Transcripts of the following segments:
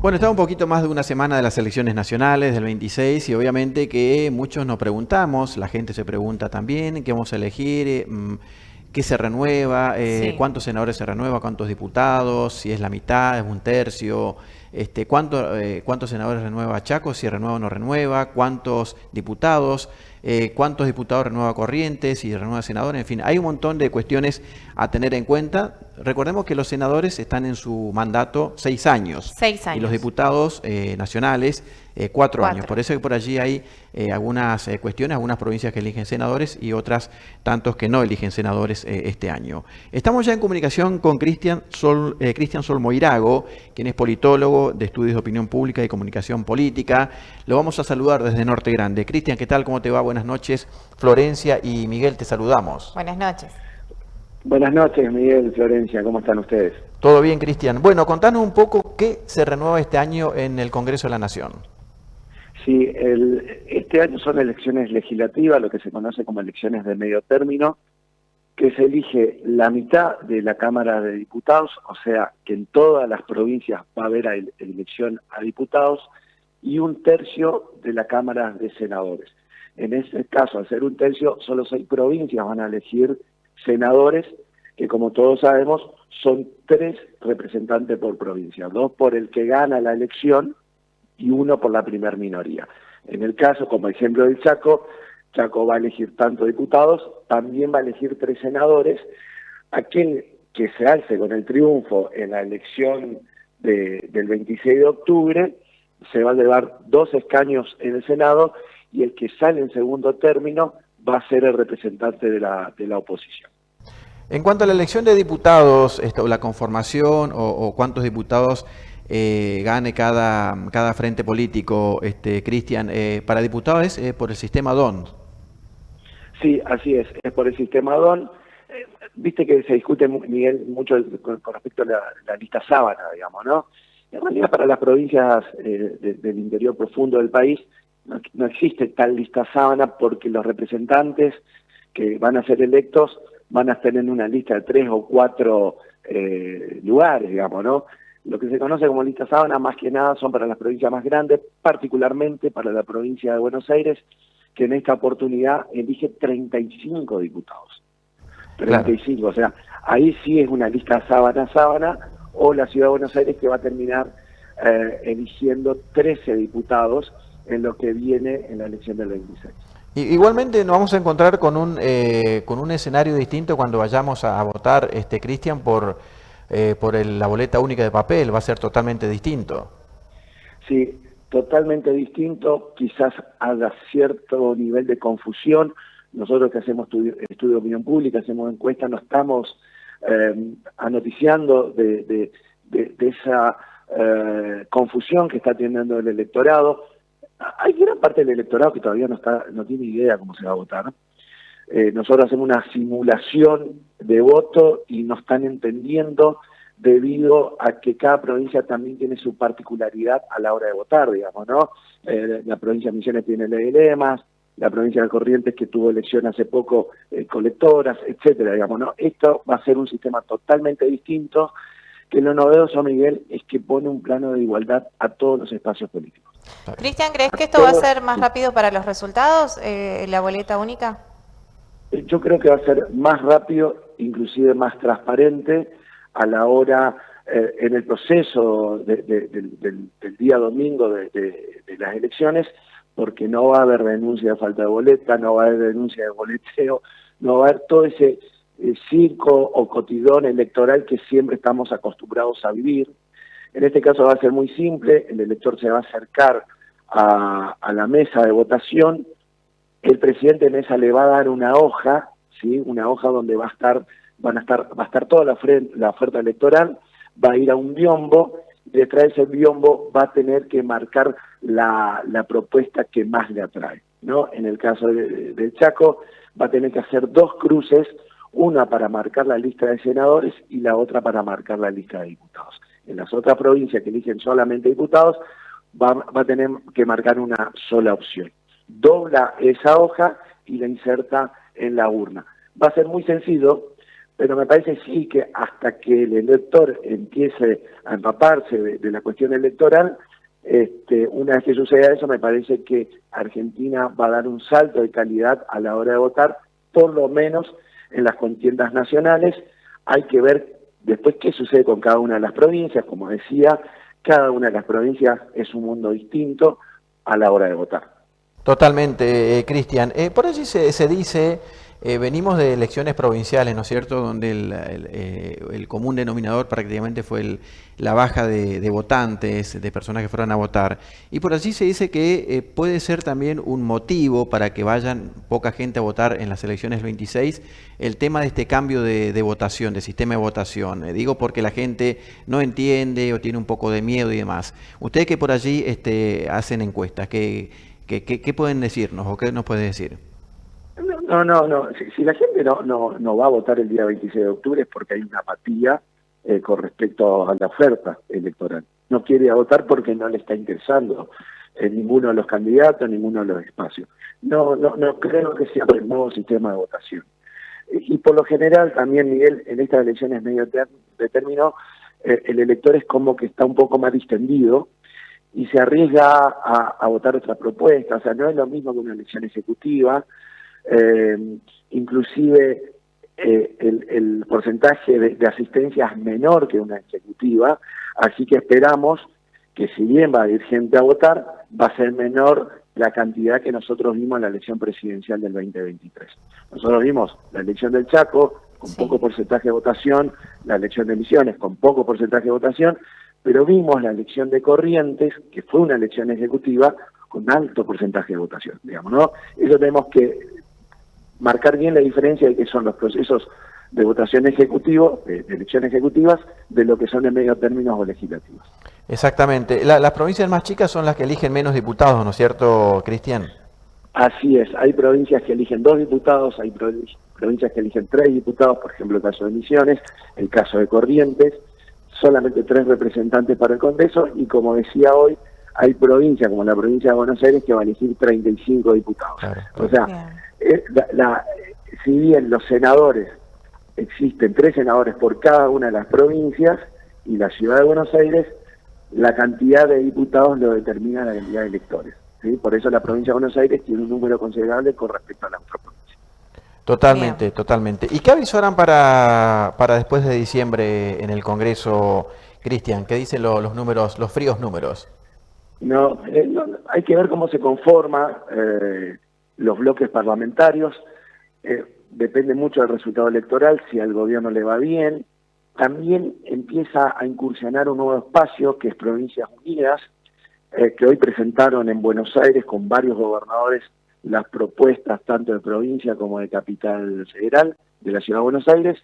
Bueno, está un poquito más de una semana de las elecciones nacionales del 26 y obviamente que muchos nos preguntamos, la gente se pregunta también, ¿qué vamos a elegir? ¿Qué se renueva? Sí. ¿Cuántos senadores se renueva? ¿Cuántos diputados? Si es la mitad, es un tercio. ¿Cuántos senadores renueva Chaco? Si renueva o no renueva. ¿Cuántos diputados? ¿Cuántos diputados renueva Corrientes? Si renueva senadores. En fin, hay un montón de cuestiones a tener en cuenta. Recordemos que los senadores están en su mandato 6 años Seis y los años. diputados nacionales 4 años. Cuatro. Por eso que por allí hay algunas cuestiones, algunas provincias que eligen senadores y otras tantos que no eligen senadores este año. Estamos ya en comunicación con Cristian Sol Moirago, quien es politólogo de estudios de opinión pública y comunicación política. Lo vamos a saludar desde Norte Grande. Cristian, ¿qué tal? ¿Cómo te va? Buenas noches. Florencia y Miguel, te saludamos. Buenas noches. Buenas noches, Miguel, Florencia, ¿cómo están ustedes? Todo bien, Cristian. Bueno, contanos un poco qué se renueva este año en el Congreso de la Nación. Sí, este año son elecciones legislativas, lo que se conoce como elecciones de medio término, que se elige la mitad de la Cámara de Diputados, o sea, que en todas las provincias va a haber elección a diputados, y un tercio de la Cámara de Senadores. En este caso, al ser un tercio, solo 6 provincias van a elegir senadores, que como todos sabemos, son 3 representantes por provincia, 2 por el que gana la elección y 1 por la primer minoría. En el caso, como ejemplo del Chaco, Chaco va a elegir tanto diputados, también va a elegir 3 senadores. Aquel que se alce con el triunfo en la elección del 26 de octubre se va a llevar 2 escaños en el Senado y el que sale en segundo término va a ser el representante de la oposición. En cuanto a la elección de diputados, la conformación o cuántos diputados gane cada frente político, Cristian, para diputados es por el sistema DON. Sí, así es por el sistema DON. Viste que se discute, Miguel, mucho con respecto a la lista sábana, digamos, ¿no? En realidad para las provincias del interior profundo del país no existe tal lista sábana porque los representantes que van a ser electos van a estar en una lista de 3 o 4 lugares, digamos, ¿no? Lo que se conoce como lista sábana más que nada son para las provincias más grandes, particularmente para la provincia de Buenos Aires, que en esta oportunidad elige 35 diputados. 35, claro. O sea, ahí sí es una lista sábana, o la Ciudad de Buenos Aires que va a terminar eligiendo 13 diputados en lo que viene en la elección del 26. Igualmente nos vamos a encontrar con un escenario distinto cuando vayamos a votar, Cristian, por la boleta única de papel, va a ser totalmente distinto. Sí, totalmente distinto, quizás haga cierto nivel de confusión. Nosotros que hacemos estudio de opinión pública, hacemos encuestas, no estamos anoticiando de esa confusión que está teniendo el electorado. Hay gran parte del electorado que todavía no tiene idea cómo se va a votar. Nosotros hacemos una simulación de voto y no están entendiendo debido a que cada provincia también tiene su particularidad a la hora de votar, digamos, ¿no? La provincia de Misiones tiene ley de lemas, la provincia de Corrientes que tuvo elección hace poco, colectoras, etcétera, digamos, ¿no? Esto va a ser un sistema totalmente distinto, que lo novedoso, Miguel, es que pone un plano de igualdad a todos los espacios políticos. Cristian, ¿crees que esto va a ser más rápido para los resultados, la boleta única? Yo creo que va a ser más rápido, inclusive más transparente a la hora, en el proceso del día domingo de las elecciones, porque no va a haber denuncia de falta de boleta, no va a haber denuncia de boleteo, no va a haber todo ese circo o cotillón electoral que siempre estamos acostumbrados a vivir. En este caso va a ser muy simple, el elector se va a acercar a la mesa de votación, el presidente de mesa le va a dar una hoja, ¿sí? Una hoja donde va a estar toda la oferta electoral, va a ir a un biombo, y detrás de ese biombo va a tener que marcar la propuesta que más le atrae, ¿no? En el caso del Chaco, va a tener que hacer 2 cruces, una para marcar la lista de senadores y la otra para marcar la lista de diputados. En las otras provincias que eligen solamente diputados, va a tener que marcar una sola opción. Dobla esa hoja y la inserta en la urna. Va a ser muy sencillo pero me parece sí que hasta que el elector empiece a empaparse de la cuestión electoral, una vez que suceda eso, me parece que Argentina va a dar un salto de calidad a la hora de votar, por lo menos en las contiendas nacionales. Hay que ver después qué sucede con cada una de las provincias. Como decía, cada una de las provincias es un mundo distinto a la hora de votar. Totalmente, Cristian. Por allí se dice, venimos de elecciones provinciales, ¿no es cierto?, donde el común denominador prácticamente fue la baja de votantes, de personas que fueron a votar. Y por allí se dice que puede ser también un motivo para que vayan poca gente a votar en las elecciones 26, el tema de este cambio de votación, de sistema de votación. Digo porque la gente no entiende o tiene un poco de miedo y demás. Ustedes que por allí hacen encuestas, ¿qué pueden decirnos o qué nos puede decir? No. Si la gente no va a votar el día 26 de octubre es porque hay una apatía con respecto a la oferta electoral. No quiere ir a votar porque no le está interesando ninguno de los candidatos, ninguno de los espacios. No creo que sea por el nuevo sistema de votación. Y por lo general también, Miguel, en estas elecciones medio determinó, el elector es como que está un poco más distendido y se arriesga a votar otra propuesta. O sea, no es lo mismo que una elección ejecutiva. Inclusive el porcentaje de asistencia es menor que una ejecutiva, así que esperamos que si bien va a ir gente a votar, va a ser menor la cantidad que nosotros vimos en la elección presidencial del 2023. Nosotros vimos la elección del Chaco con poco porcentaje de votación, la elección de Misiones con poco porcentaje de votación, pero vimos la elección de Corrientes, que fue una elección ejecutiva, con alto porcentaje de votación, digamos, ¿no? Eso tenemos que marcar bien la diferencia de que son los procesos de votación ejecutivo, de elecciones ejecutivas, de lo que son en medio términos o legislativos. Exactamente. Las provincias más chicas son las que eligen menos diputados, ¿no es cierto, Cristian? Así es, hay provincias que eligen 2 diputados, hay provincias que eligen 3 diputados, por ejemplo el caso de Misiones, el caso de Corrientes, solamente 3 representantes para el Congreso, y como decía hoy, hay provincias como la provincia de Buenos Aires que va a elegir 35 diputados. Claro. O sea, si bien los senadores, existen 3 senadores por cada una de las provincias, y la ciudad de Buenos Aires, la cantidad de diputados lo determina la cantidad de electores, ¿sí? Por eso la provincia de Buenos Aires tiene un número considerable con respecto a la otra provincia. Totalmente. ¿Y qué avisoran para después de diciembre en el Congreso, Cristian? ¿Qué dicen los números, los fríos números? No, hay que ver cómo se conforman los bloques parlamentarios. Depende mucho del resultado electoral, si al gobierno le va bien. También empieza a incursionar un nuevo espacio que es Provincias Unidas, que hoy presentaron en Buenos Aires con varios gobernadores las propuestas tanto de provincia como de capital federal de la ciudad de Buenos Aires.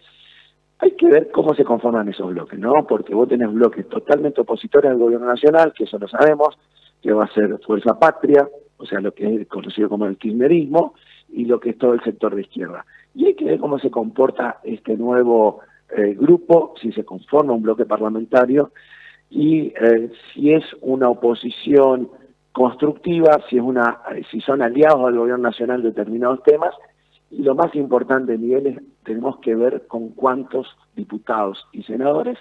Hay que ver cómo se conforman esos bloques, ¿no? Porque vos tenés bloques totalmente opositores al gobierno nacional, que eso lo sabemos, que va a ser Fuerza Patria, o sea, lo que es conocido como el kirchnerismo, y lo que es todo el sector de izquierda. Y hay que ver cómo se comporta este nuevo grupo, si se conforma un bloque parlamentario, y si es una oposición constructiva, si son aliados al gobierno nacional en determinados temas. Y lo más importante, Miguel, es tenemos que ver con cuántos diputados y senadores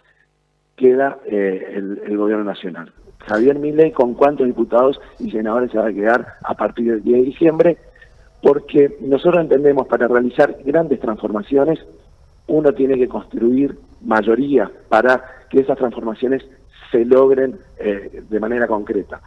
queda el gobierno nacional. Javier Milei, con cuántos diputados y senadores se va a quedar a partir del 10 de diciembre, porque nosotros entendemos para realizar grandes transformaciones, uno tiene que construir mayoría para que esas transformaciones se logren de manera concreta.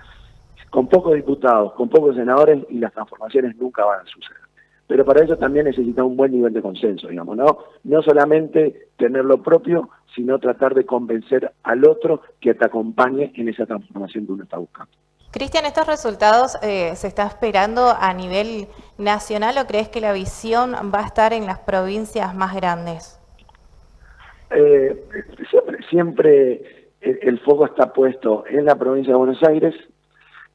Con pocos diputados, con pocos senadores, y las transformaciones nunca van a suceder. Pero para eso también necesita un buen nivel de consenso, digamos, ¿no? No solamente tener lo propio, sino tratar de convencer al otro que te acompañe en esa transformación que uno está buscando. Cristian, ¿estos resultados se está esperando a nivel nacional o crees que la visión va a estar en las provincias más grandes? Siempre el foco está puesto en la provincia de Buenos Aires,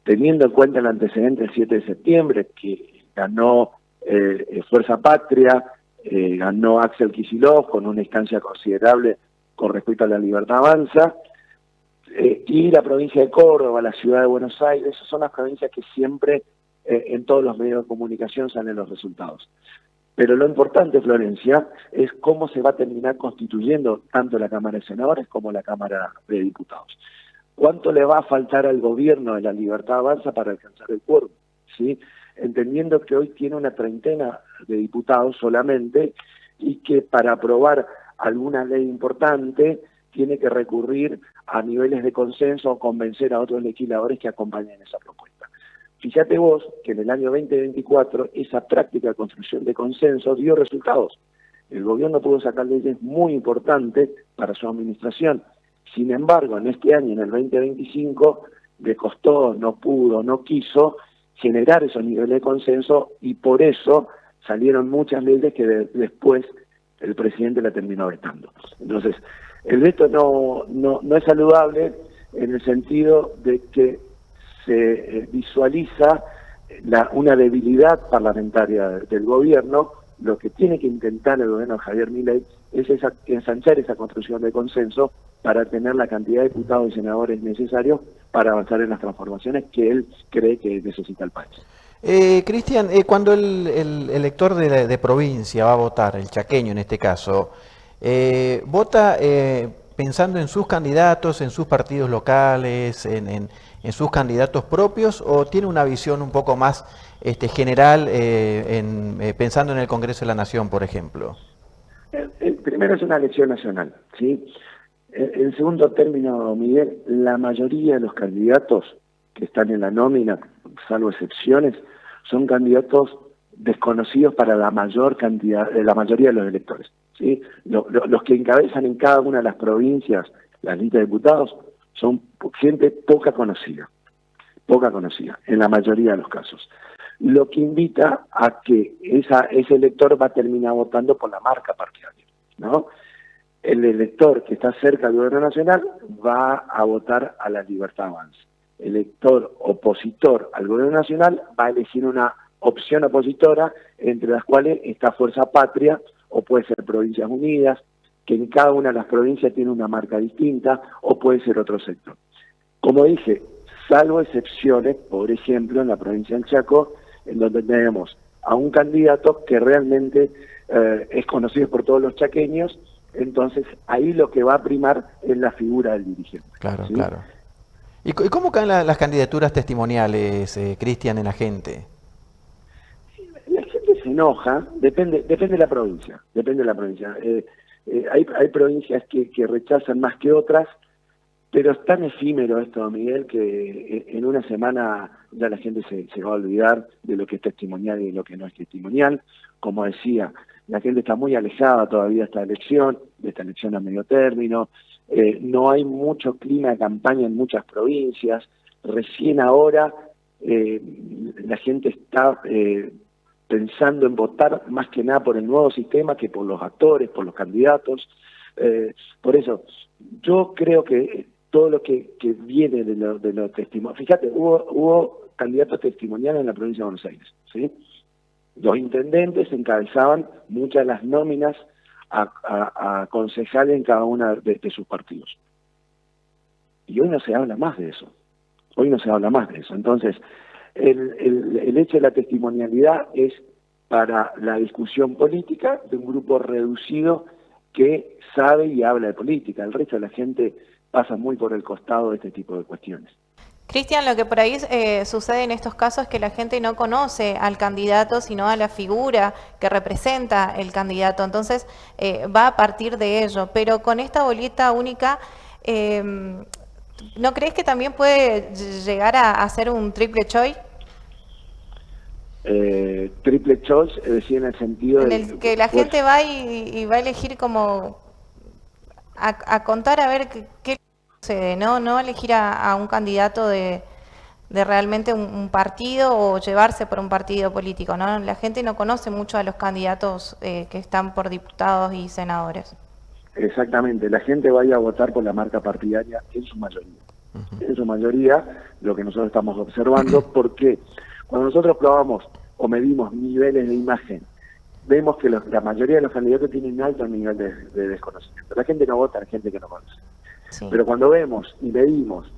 teniendo en cuenta el antecedente del 7 de septiembre, que ganó Fuerza Patria, ganó Axel Kicillof con una instancia considerable con respecto a La Libertad Avanza, y la provincia de Córdoba, la ciudad de Buenos Aires. Esas son las provincias que siempre en todos los medios de comunicación salen los resultados. Pero lo importante, Florencia, es cómo se va a terminar constituyendo tanto la Cámara de Senadores como la Cámara de Diputados. ¿Cuánto le va a faltar al gobierno de la Libertad Avanza para alcanzar el quórum? ¿Sí? Entendiendo que hoy tiene una treintena de diputados solamente y que para aprobar alguna ley importante tiene que recurrir a niveles de consenso o convencer a otros legisladores que acompañen esa propuesta. Fíjate vos que en el año 2024 esa práctica de construcción de consenso dio resultados. El gobierno pudo sacar leyes muy importantes para su administración. Sin embargo, en este año, en el 2025, le costó, no pudo, no quiso generar esos niveles de consenso y por eso salieron muchas leyes que después el presidente la terminó vetando. Entonces, el veto no es saludable en el sentido de que se visualiza una debilidad parlamentaria del gobierno. Lo que tiene que intentar el gobierno de Javier Milei es ensanchar esa construcción de consenso para tener la cantidad de diputados y senadores necesarios para avanzar en las transformaciones que él cree que necesita el país. Cristian, cuando el elector de provincia va a votar, el chaqueño en este caso, vota pensando en sus candidatos, en sus partidos locales, en sus candidatos propios, o tiene una visión un poco más general pensando en el Congreso de la Nación, por ejemplo? Primero es una elección nacional, ¿sí? En segundo término, Miguel, la mayoría de los candidatos que están en la nómina, salvo excepciones, son candidatos desconocidos para la mayoría de los electores, ¿sí? Los que encabezan en cada una de las provincias las listas de diputados son gente poca conocida, en la mayoría de los casos. Lo que invita a que ese elector va a terminar votando por la marca partidaria, ¿no? El elector que está cerca del gobierno nacional va a votar a la Libertad Avanza. El elector opositor al gobierno nacional va a elegir una opción opositora, entre las cuales está Fuerza Patria, o puede ser Provincias Unidas, que en cada una de las provincias tiene una marca distinta, o puede ser otro sector. Como dije, salvo excepciones, por ejemplo, en la provincia del Chaco, en donde tenemos a un candidato que realmente es conocido por todos los chaqueños, entonces ahí lo que va a primar es la figura del dirigente. Claro, ¿sí? claro. ¿Y cómo caen las candidaturas testimoniales, Cristian, en la gente? La gente se enoja, depende de la provincia, hay provincias que rechazan más que otras, pero es tan efímero esto, Miguel, que en una semana ya la gente se va a olvidar de lo que es testimonial y de lo que no es testimonial. Como decía, la gente está muy alejada todavía de esta elección a medio término. No hay mucho clima de campaña en muchas provincias. Recién ahora la gente está pensando en votar más que nada por el nuevo sistema que por los actores, por los candidatos. Por eso, yo creo que todo lo que viene de los testimonios... Fíjate, hubo candidatos testimoniales en la provincia de Buenos Aires, ¿sí? Los intendentes encabezaban muchas de las nóminas a concejales en cada una de sus partidos. Y hoy no se habla más de eso. Entonces, el hecho de la testimonialidad es para la discusión política de un grupo reducido que sabe y habla de política. El resto de la gente pasa muy por el costado de este tipo de cuestiones. Cristian, lo que por ahí sucede en estos casos es que la gente no conoce al candidato, sino a la figura que representa el candidato. Entonces, va a partir de ello. Pero con esta boleta única, ¿no crees que también puede llegar a ser un triple choice? Triple choice, es decir, en el sentido en el que la gente va y va a elegir como a contar a ver qué sucede, no elegir a un candidato de realmente un partido o llevarse por un partido político, ¿no? La gente no conoce mucho a los candidatos que están por diputados y senadores. Exactamente, la gente va a ir a votar por la marca partidaria en su mayoría. En su mayoría, lo que nosotros estamos observando, porque cuando nosotros probamos o medimos niveles de imagen, vemos que la mayoría de los candidatos tienen un alto nivel de desconocimiento. La gente no vota, la gente que no conoce. Sí. Pero cuando vemos y medimos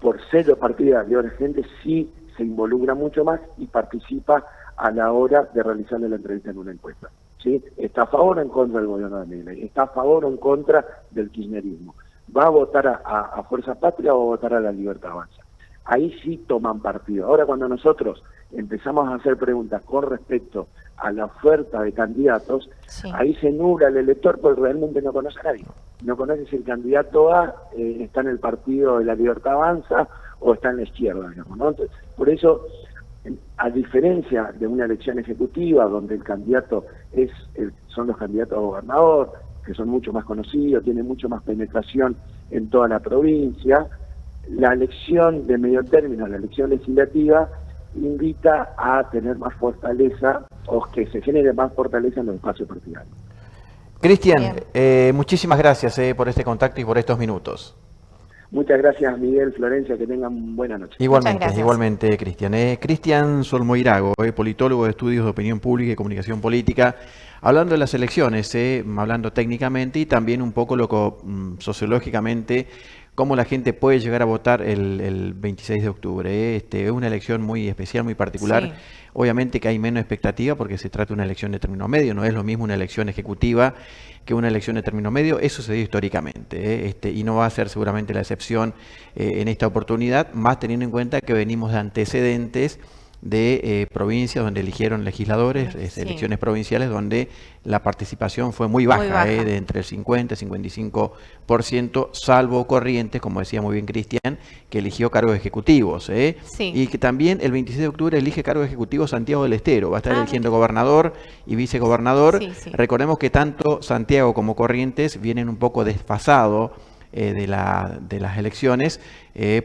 por sello partidario, la gente sí se involucra mucho más y participa a la hora de realizarle la entrevista en una encuesta. ¿sí? Está a favor o en contra del gobierno de Milei, está a favor o en contra del kirchnerismo, va a votar a Fuerza Patria o va a votar a La Libertad Avanza. Ahí sí toman partido. Ahora, cuando nosotros empezamos a hacer preguntas con respecto a la oferta de candidatos, Sí. ahí se nubla el elector porque realmente no conoce a nadie. No conoce si el candidato A está en el partido de La Libertad Avanza o está en la izquierda, digamos, ¿no? Entonces, por eso, a diferencia de una elección ejecutiva donde el candidato son los candidatos a gobernador, que son mucho más conocidos, tienen mucho más penetración en toda la provincia, la elección de medio término, la elección legislativa, invita a tener más fortaleza o que se genere más fortaleza en los espacios partidarios. Cristian, muchísimas gracias por este contacto y por estos minutos. Muchas gracias, Miguel, Florencia, que tengan buena noche. Igualmente, Cristian. Cristian Solmoirago, politólogo de estudios de opinión pública y comunicación política, hablando de las elecciones, hablando técnicamente y también un poco sociológicamente, cómo la gente puede llegar a votar el 26 de octubre. Es una elección muy especial, muy particular. Sí. Obviamente que hay menos expectativa porque se trata de una elección de término medio, no es lo mismo una elección ejecutiva que una elección de término medio. Eso se dio históricamente, y no va a ser seguramente la excepción en esta oportunidad, más teniendo en cuenta que venimos de antecedentes de provincias donde eligieron legisladores, Sí. elecciones provinciales donde la participación fue muy baja, de entre el 50 y 55%, salvo Corrientes, como decía muy bien Cristian, que eligió cargos ejecutivos. Sí. Y que también el 26 de octubre elige cargos ejecutivos Santiago del Estero, va a estar eligiendo gobernador y vicegobernador. Sí. Recordemos que tanto Santiago como Corrientes vienen un poco desfasados de las elecciones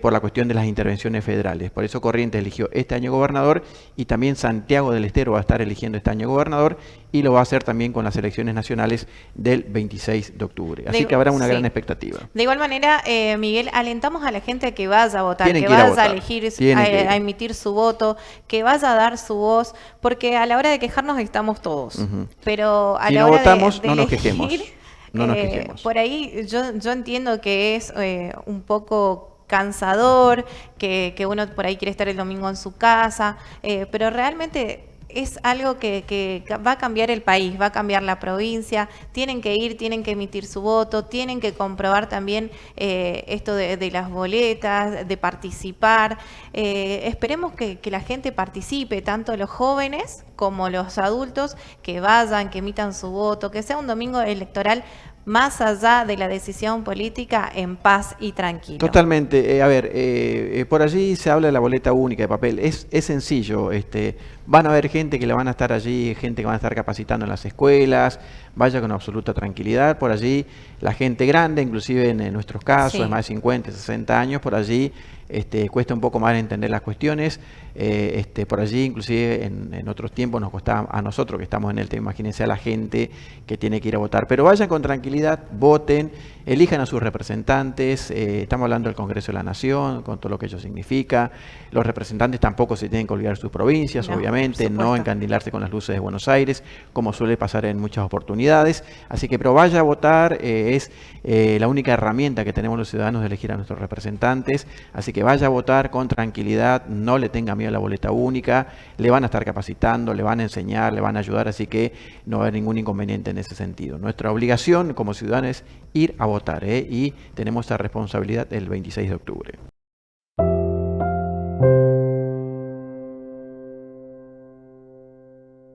por la cuestión de las intervenciones federales. Por eso Corrientes eligió este año gobernador y también Santiago del Estero va a estar eligiendo este año gobernador y lo va a hacer también con las elecciones nacionales del 26 de octubre. Así que habrá una gran expectativa. De igual manera, Miguel, alentamos a la gente a que vaya a votar, Tienen que que ir a vaya a votar. elegir, Tienen que ir. a emitir su voto, que vaya a dar su voz, porque a la hora de quejarnos estamos todos. Ujú. Pero a Si la no hora votamos, de no nos elegir, quejemos. No nos quejemos. Por ahí yo entiendo que es un poco cansador, que uno por ahí quiere estar el domingo en su casa, pero realmente es algo que va a cambiar el país, va a cambiar la provincia. Tienen que ir, tienen que emitir su voto, tienen que comprobar también esto de las boletas, de participar. Esperemos que la gente participe, tanto los jóvenes como los adultos, que vayan, que emitan su voto, que sea un domingo electoral más allá de la decisión política, en paz y tranquilo. Totalmente. Por allí se habla de la boleta única de papel. Es sencillo. Van a haber gente que le van a estar allí, gente que van a estar capacitando en las escuelas. Vaya con absoluta tranquilidad. Por allí la gente grande, inclusive en nuestros casos, de más de 50, 60 años, por allí cuesta un poco más entender las cuestiones. Por allí, inclusive en otros tiempos nos costaba a nosotros que estamos en el tema, imagínense a la gente que tiene que ir a votar. Pero vayan con tranquilidad, voten, elijan a sus representantes. Estamos hablando del Congreso de la Nación, con todo lo que ello significa. Los representantes tampoco se tienen que olvidar sus provincias, obviamente, no encandilarse con las luces de Buenos Aires, como suele pasar en muchas oportunidades. Así que, pero vaya a votar, es la única herramienta que tenemos los ciudadanos de elegir a nuestros representantes. Así que vaya a votar con tranquilidad, no le tenga miedo a la boleta única, le van a estar capacitando, le van a enseñar, le van a ayudar, así que no va a haber ningún inconveniente en ese sentido. Nuestra obligación como ciudadanos es ir a votar, y tenemos esa responsabilidad el 26 de octubre.